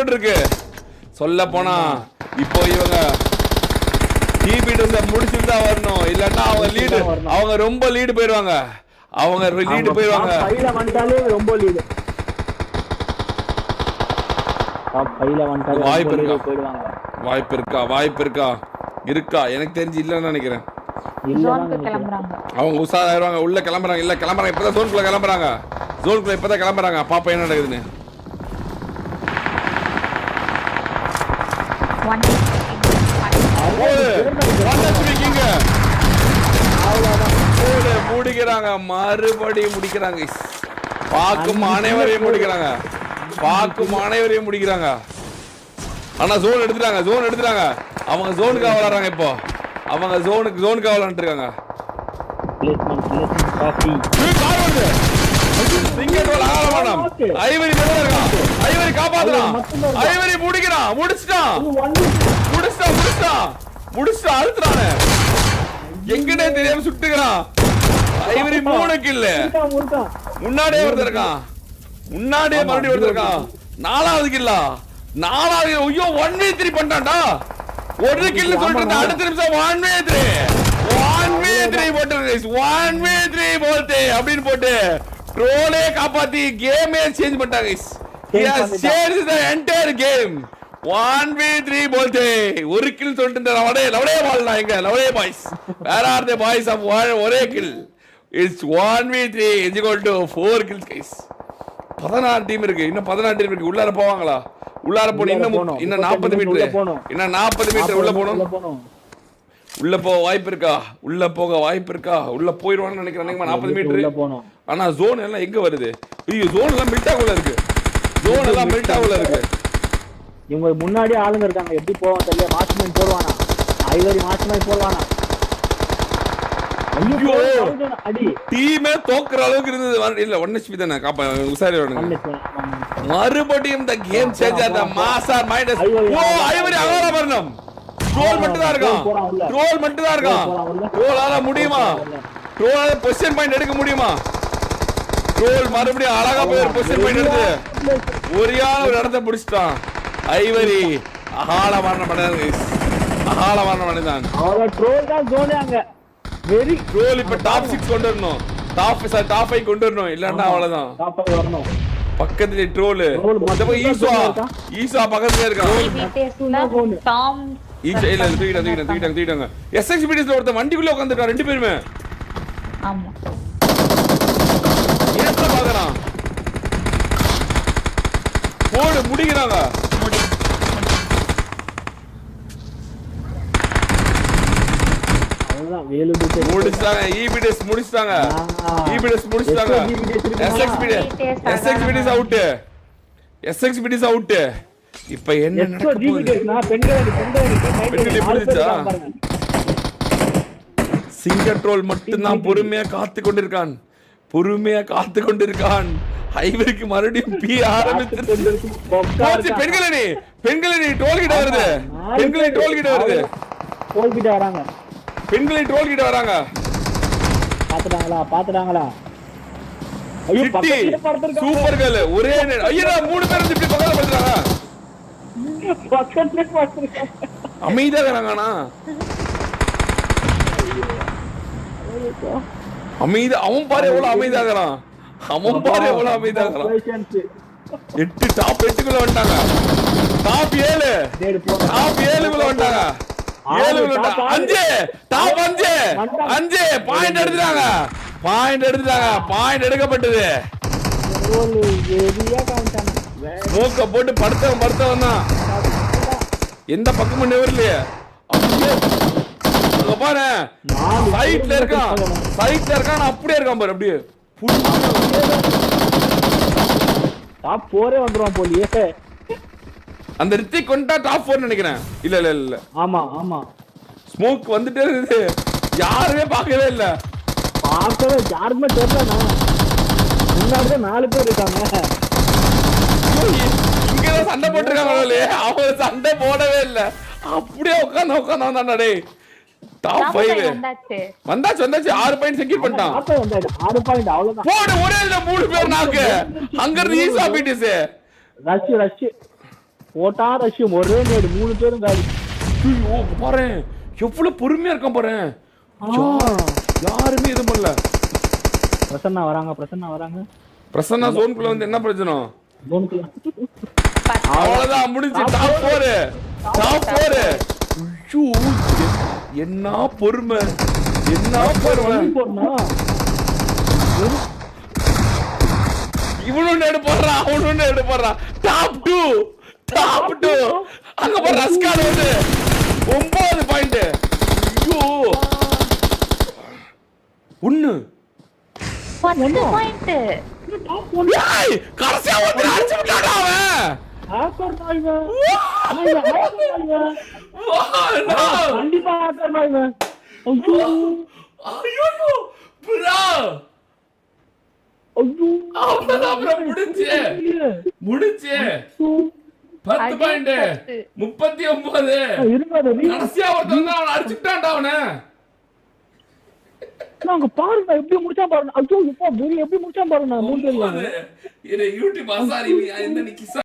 Road இருக்கு. சொல்ல போனா இப்போ இவங்க டிபிடிஎஸ் முடிச்சுட்டு தான் வரணும். இல்லன்னா அவங்க ரொம்ப லீடு போயிடுவாங்க. அவங்க லீடு போயிடுவாங்க. பையில வந்துட்டாலே ரொம்ப லீடு. பையில வந்துட்டாலே வாய்ப்பு இருக்கா எனக்கு தெரிஞ்சு இல்லன்னு நினைக்கிறேன். அவங்க உஷாராயிருவாங்க. உள்ள கிளம்புறாங்க. இல்ல கிளம்புறாங்க. இப்பதான் ஜோனுக்குள்ள கிளம்புறாங்க. இப்பதான் கிளம்புறாங்க. பாப்பா என்ன நடக்குதுன்னு. முடிக்கிறாங்க. மறுபடியும் முடிக்கிறாங்க. பாக்கும் அனைவரையும் முடிக்கிறாங்க. ஆனா ஜோன் எடுத்துட்டாங்க. அவங்க ஜோனுக்கு விளையாடுறாங்க. இப்போ அவங்க ஜோனுக்கு விளையாண்டுருக்காங்க. ஐவரி காப்பாத்துறான். ஐவரி முடிச்சிட்டான். அழுத்துறானே. எங்கன்னே தெரியாம சுட்டுக்கிறான். Ivory 3 kill. முன்னாடியே ஒருத்தருக்கான். மறுபடியும் ஒருத்தருக்கான். 4வது கில்லா. ஐயோ 1v3 பண்ணிட்டான்டா. ஒரு கில் சொல்றது அடுத்த நிமிஷம் 1v3 போட்டு அப்படின்னு போட்டு ட்ரோலே காப்பாத்தி கேமே சேஞ்ச் பண்ணிட்டாங்க guys. he has changed the entire game. 1v3 போட்டு ஒரு கில் சொல்லிட்டு லவடே பால்னா எங்க லவடே பாய்ஸ். வேற ஆர் தி பாய்ஸ் ஆஃப் ஒரே kill. It's 1v3 is equal to 4 kills guys. 14 team இருக்கு. இன்னும் 14 டீம் இருக்கு. உள்ளார போவாங்களா? உள்ளார போணும். இன்னும் 40 மீட்டர் உள்ள போணும். உள்ள போக வாய்ப்பு இருக்கா? உள்ள போயிடுவான்னு நினைக்கிறேன். 40 மீட்டர். ஆனா ஜோன் எல்லாம் எங்க வருது? ஐயோ ஜோன் எல்லாம் மில்டாக்குள்ள இருக்கு. இவங்க முன்னாடி ஆளுங்க இருக்காங்க. எப்படி போவான் தெரியல. மார்க்ஸ்மேன் போடுவானா? ஐவரி மார்க்ஸ்மேன் போடுவானா? ஐயோ அடி டீமே தோக்குற அளவுக்கு இருந்தது. இல்ல 1 HP தானே காப்பா உசாரிவானுங்க. மறுபடியும் இந்த கேம் சேஞ்ச் ஆதா மாசார் மைனஸ். ஓ ஐவரி அகல வரணும். ட்ரோல் மட்டும் தான் இருக்கான். ட்ரோலால முடியுமா? ட்ரோலால பொசிஷன் பாயிண்ட் எடுக்க முடியுமா? ட்ரோல் மறுபடியும் அழகா போய் ஒரு பொசிஷன் பாயிண்ட் எடுத்து ஒரு இடத்தை பிடிச்சிட்டான். ஐவரி அகால மரணம் பண்ணதான். அவரோட ட்ரோல் தான் ஜோனே அங்க. வெரி ட்ரோல் இப்ப டாப் 6 கொண்டு வரணும். டாப் 5 கொண்டு வரணும். இல்லன்னா அவ்வளவுதான். டாப் 5 வரணும். பக்கத்துல ட்ரோல். ஈசா பக்கத்துல இருக்கான். டாம் ஈசா இல்ல தூக்கிட்டாங்க. எஸ்எக்ஸ்பிடிஸ்ல ஒருத்த வண்டிக்குள்ள உட்கார்ந்திருக்கான். 2 பேருமே. ஆமா. ஏத்த பாக்குறான். போடு முடிக்கிறாங்க. முடிச்சாங்க. ஈபிடிஎஸ் முடிச்சாங்க. எஸ்எக்ஸ்பிடிஎஸ் அவுட். இப்ப என்ன நடக்க போகுது? பெண்களை முடிச்சா சிங்கட்ரோல் மட்டும் தான் பொறுமையா காத்து கொண்டிருக்கான். ஐவருக்கு மறுபடியும் பி ஆரம்பிச்சிருச்சு. பெண்களே டோல் கிட்ட வருது. வராங்க. பாத்துட்டாங்களா? ஐயோ சூப்பர் கேர்ள். ஒரே ஐயடா 3 பேர் இப்படி பக்கத்துல பண்றாங்க. அமைதியா இருக்காங்கனா? அவன் பாரு எவ்வளவு அமைதியா இருக்கான். 8 டாப் 8 குள்ள வந்துட்டாங்க. டாப் 7 குள்ள வந்துட்டாங்க. 7 5 டாப் 5 பாயிண்ட் எடுத்துட்டாங்க. பாயிண்ட் எடுக்கப்பட்டது. மூக்க போட்டு படுத்தவன் தான். எந்த பக்கமும் நெவர்லையே. அங்க பாரு சைட்ல இருக்கான். அப்படியே இருக்கான் பாரு. அப்படியே டாப் 4 வந்துருவான் போலியே. அந்த ரித்திக் கொண்டா டாப் 4 நினைக்கிறேன். இல்ல ஆமா ஸ்மோக் வந்துட்டே இருக்குது. யாருமே பார்க்கவே இல்ல. யாருமே தெரியல. முன்னாடி 4 பேர் இருக்காங்க. இங்கதான் சண்டை போட்டுருக்காங்க. அவங்க சண்டை போடவே இல்ல. அப்படியே உட்காந்து வந்தாண்டே. டாப் 5 வந்தாச்சு. 6 பாயிண்ட் செக்யூர் பண்ணிட்டான். 6 பாயிண்ட் அவ்வளவுதான். போடு ஒரே 3 பேர் நாக்கு. அங்க இருந்து ஈசா பீட்டிஸ் ரஷ் போட்டா ரஷ்யம் ஒரே நேடு 3 பேரும் காலி. ஐயோ பாரு எவ்வளவு பொறுமையா இருக்கான் பாரு. யாருமே இது பண்ணல. பிரசன்னா வராங்க. பிரசன்னா ஜோனுக்குள்ள வந்து என்ன பிரச்சனை? ஜோனுக்குள்ள அவ்வளவுதான் முடிஞ்சு. டாப் 4. ஐயோ என்ன பொறுமை, என்ன பொறுமை. இவனும் நேடு போடுறான், அவனும் நேடு போடுறான். டாப் 2 அங்க போற ரஸ்கால் வந்து 9 பாயிண்ட். ஐயோ 1 பாயிண்ட். ஏய் கடைசியா வந்து அடிச்சு விட்டாடா அவன். ஆக்கர் பாய்ங்க. கண்டிப்பா ஆக்கர் பாய்ங்க. ஐயோ ப்ரோ. அப்புறம் முடிச்சு 10 பாயிண்ட் 39. கடைசியா ஒருத்தன் அவன் அடிச்சுட்டான்டா அவனை. நாங்க பாருங்க எப்படி முடிச்சா பாருங்க. ஐயோ இப்போ எப்படி முடிச்சா பாருங்க. 3 பேர் இது யூடியூப் ஆசாரி இந்த நீ கிஸ்